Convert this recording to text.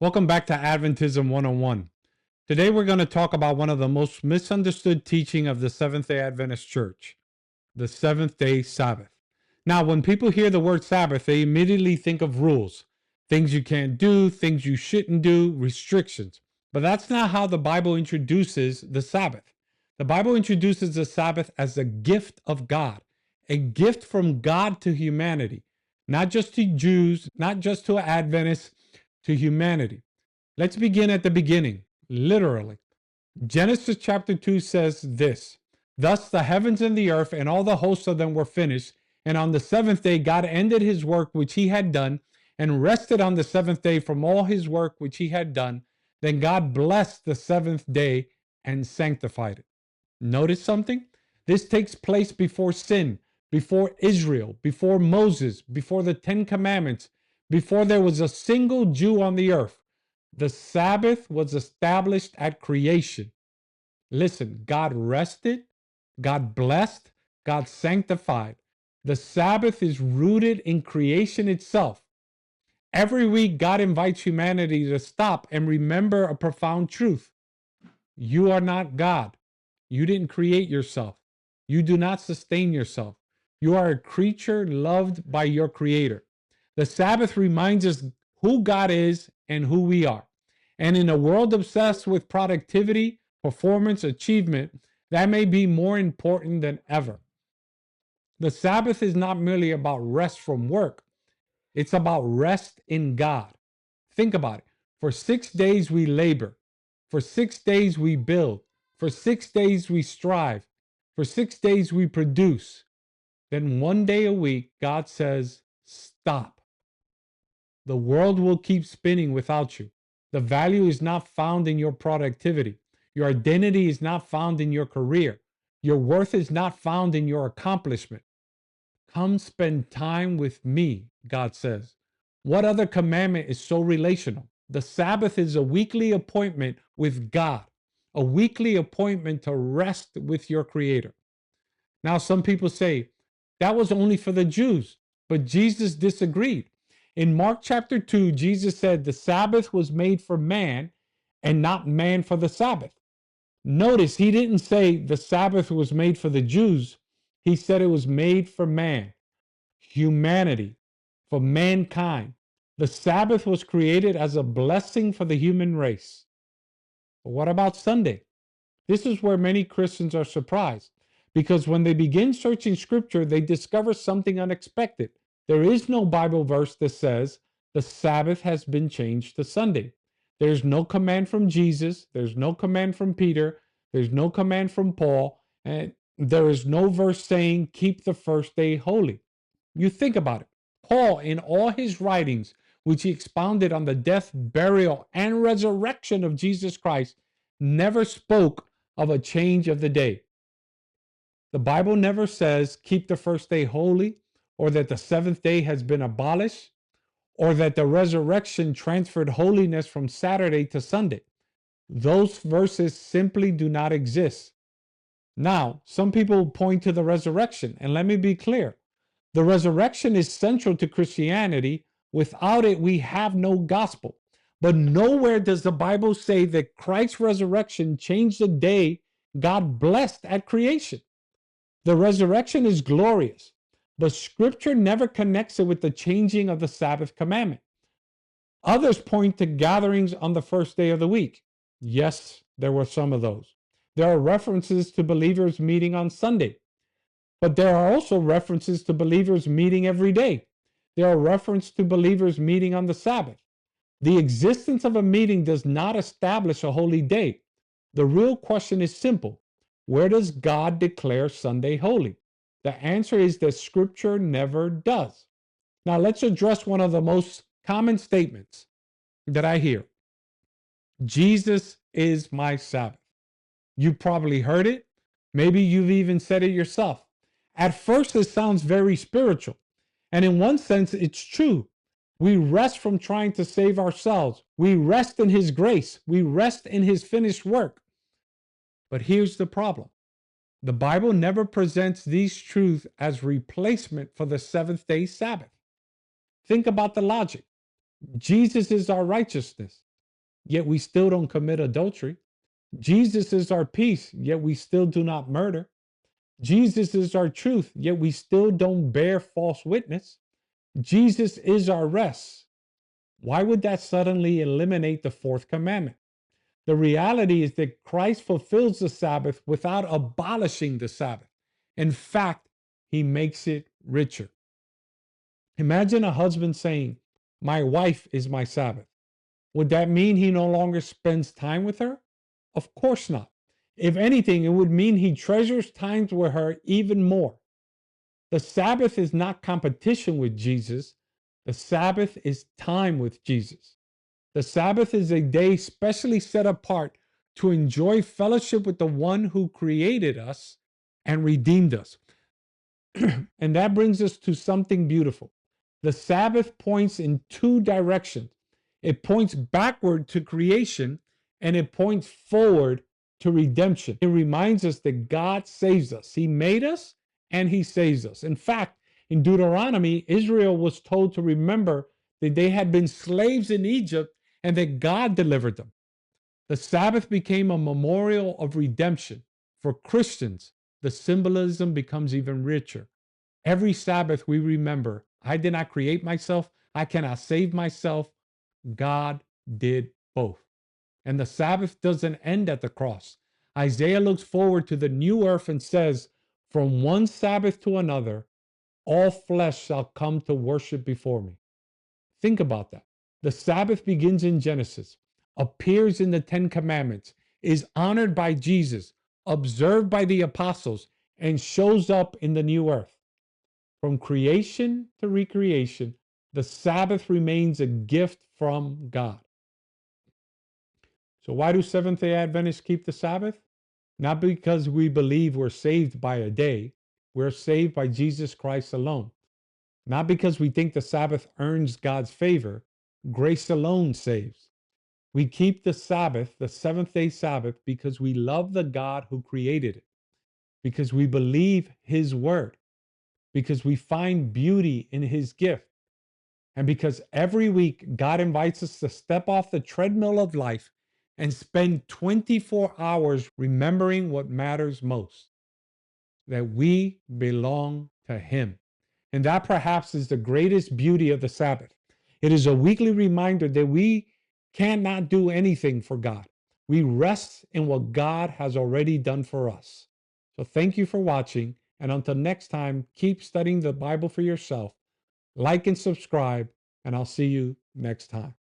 Welcome back to Adventism 101. Today we're going to talk about one of the most misunderstood teaching of the Seventh-day Adventist Church, the Seventh-day Sabbath. Now, when people hear the word Sabbath, they immediately think of rules, things you can't do, things you shouldn't do, restrictions. But that's not how the Bible introduces the Sabbath. The Bible introduces the Sabbath as a gift of God, a gift from God to humanity, not just to Jews, not just to Adventists, to humanity. Let's begin at the beginning, literally. Genesis chapter 2 says this: Thus the heavens and the earth and all the hosts of them were finished, and on the seventh day God ended his work which he had done, and rested on the seventh day from all his work which he had done. Then God blessed the seventh day and sanctified it. Notice something? This takes place before sin, before Israel, before Moses, before the Ten Commandments, before there was a single Jew on the earth. The Sabbath was established at creation. Listen, God rested, God blessed, God sanctified. The Sabbath is rooted in creation itself. Every week, God invites humanity to stop and remember a profound truth. You are not God. You didn't create yourself. You do not sustain yourself. You are a creature loved by your Creator. The Sabbath reminds us who God is and who we are. And in a world obsessed with productivity, performance, achievement, that may be more important than ever. The Sabbath is not merely about rest from work, it's about rest in God. Think about it. For 6 days we labor, for 6 days we build, for 6 days we strive, for 6 days we produce. Then one day a week, God says, stop. The world will keep spinning without you. The value is not found in your productivity. Your identity is not found in your career. Your worth is not found in your accomplishment. Come spend time with me, God says. What other commandment is so relational? The Sabbath is a weekly appointment with God, a weekly appointment to rest with your Creator. Now, some people say that was only for the Jews, but Jesus disagreed. In Mark chapter 2, Jesus said the Sabbath was made for man and not man for the Sabbath. Notice he didn't say the Sabbath was made for the Jews. He said it was made for man, humanity, for mankind. The Sabbath was created as a blessing for the human race. But what about Sunday? This is where many Christians are surprised, because when they begin searching scripture, they discover something unexpected. There is no Bible verse that says the Sabbath has been changed to Sunday. There's no command from Jesus. There's no command from Peter. There's no command from Paul. And there is no verse saying, keep the first day holy. You think about it. Paul, in all his writings, which he expounded on the death, burial, and resurrection of Jesus Christ, never spoke of a change of the day. The Bible never says keep the first day holy, or that the seventh day has been abolished, or that the resurrection transferred holiness from Saturday to Sunday. Those verses simply do not exist. Now, some people point to the resurrection, and let me be clear. The resurrection is central to Christianity. Without it, we have no gospel. But nowhere does the Bible say that Christ's resurrection changed the day God blessed at creation. The resurrection is glorious, but scripture never connects it with the changing of the Sabbath commandment. Others point to gatherings on the first day of the week. Yes, there were some of those. There are references to believers meeting on Sunday, but there are also references to believers meeting every day. There are references to believers meeting on the Sabbath. The existence of a meeting does not establish a holy day. The real question is simple. Where does God declare Sunday holy? The answer is that Scripture never does. Now let's address one of the most common statements that I hear. Jesus is my Sabbath. You probably heard it. Maybe you've even said it yourself. At first, it sounds very spiritual. And in one sense, it's true. We rest from trying to save ourselves. We rest in His grace. We rest in His finished work. But here's the problem. The Bible never presents these truths as replacement for the seventh-day Sabbath. Think about the logic. Jesus is our righteousness. yet we still don't commit adultery. Jesus is our peace, yet we still do not murder. Jesus is our truth, yet we still don't bear false witness. Jesus is our rest. Why would that suddenly eliminate the fourth commandment? The reality is that Christ fulfills the Sabbath without abolishing the Sabbath. In fact, he makes it richer. Imagine a husband saying, "My wife is my Sabbath." Would that mean he no longer spends time with her? Of course not. If anything, it would mean he treasures times with her even more. The Sabbath is not competition with Jesus. The Sabbath is time with Jesus. The Sabbath is a day specially set apart to enjoy fellowship with the one who created us and redeemed us. And that brings us to something beautiful. The Sabbath points in two directions. It points backward to creation and it points forward to redemption. It reminds us that God saves us. He made us and he saves us. In fact, in Deuteronomy, Israel was told to remember that they had been slaves in Egypt and that God delivered them. The Sabbath became a memorial of redemption. For Christians, the symbolism becomes even richer. Every Sabbath, we remember, I did not create myself, I cannot save myself. God did both. And the Sabbath doesn't end at the cross. Isaiah looks forward to the new earth and says, "From one Sabbath to another, all flesh shall come to worship before me." Think about that. The Sabbath begins in Genesis, appears in the Ten Commandments, is honored by Jesus, observed by the apostles, and shows up in the new earth. From creation to recreation, the Sabbath remains a gift from God. So, why do Seventh day Adventists keep the Sabbath? Not because we believe we're saved by a day, we're saved by Jesus Christ alone. Not because we think the Sabbath earns God's favor, grace alone saves. We keep the Sabbath, the seventh day Sabbath, because we love the God who created it, because we believe his word, because we find beauty in his gift, and because every week God invites us to step off the treadmill of life and spend 24 hours remembering what matters most, that we belong to him. And that perhaps is the greatest beauty of the Sabbath. It is a weekly reminder that we cannot do anything for God. We rest in what God has already done for us. So thank you for watching. And until next time, keep studying the Bible for yourself. Like and subscribe, and I'll see you next time.